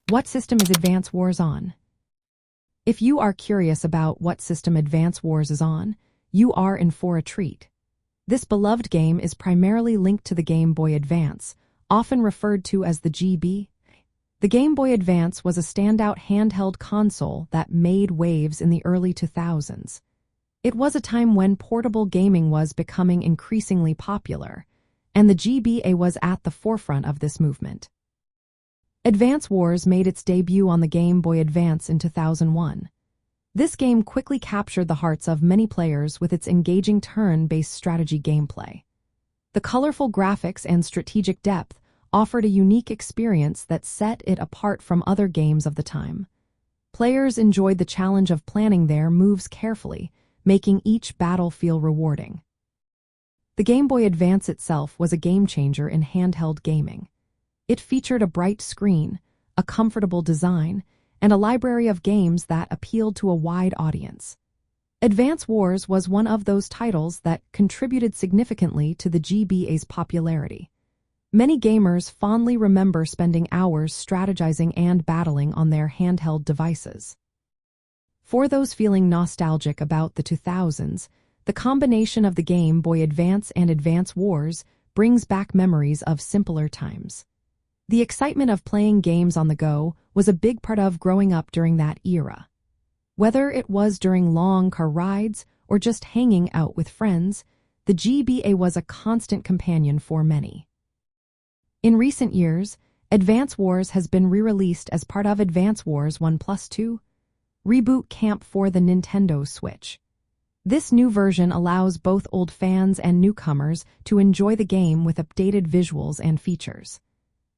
What system is Advance Wars on? If you are curious about what system Advance Wars is on, you are in for a treat. This beloved game is primarily linked to the Game Boy Advance, often referred to as the GB. The Game Boy Advance was a standout handheld console that made waves in the early 2000s. It was a time when portable gaming was becoming increasingly popular, and the GBA was at the forefront of this movement. Advance Wars made its debut on the Game Boy Advance in 2001. This game quickly captured the hearts of many players with its engaging turn-based strategy gameplay. The colorful graphics and strategic depth offered a unique experience that set it apart from other games of the time. Players enjoyed the challenge of planning their moves carefully, making each battle feel rewarding. The Game Boy Advance itself was a game-changer in handheld gaming. It featured a bright screen, a comfortable design, and a library of games that appealed to a wide audience. Advance Wars was one of those titles that contributed significantly to the GBA's popularity. Many gamers fondly remember spending hours strategizing and battling on their handheld devices. For those feeling nostalgic about the 2000s, the combination of the Game Boy Advance and Advance Wars brings back memories of simpler times. The excitement of playing games on the go was a big part of growing up during that era. Whether it was during long car rides or just hanging out with friends, the GBA was a constant companion for many. In recent years, Advance Wars has been re-released as part of Advance Wars 1+2 Reboot Camp for the Nintendo Switch. This new version allows both old fans and newcomers to enjoy the game with updated visuals and features.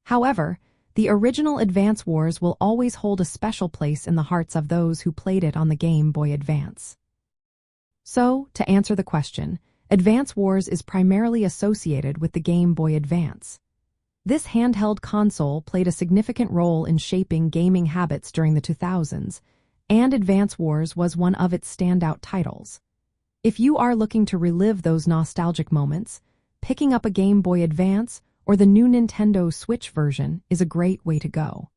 However, the original Advance Wars will always hold a special place in the hearts of those who played it on the Game Boy Advance. So, to answer the question, Advance Wars is primarily associated with the Game Boy Advance. This handheld console played a significant role in shaping gaming habits during the 2000s, and Advance Wars was one of its standout titles. If you are looking to relive those nostalgic moments, picking up a Game Boy Advance or the new Nintendo Switch version is a great way to go.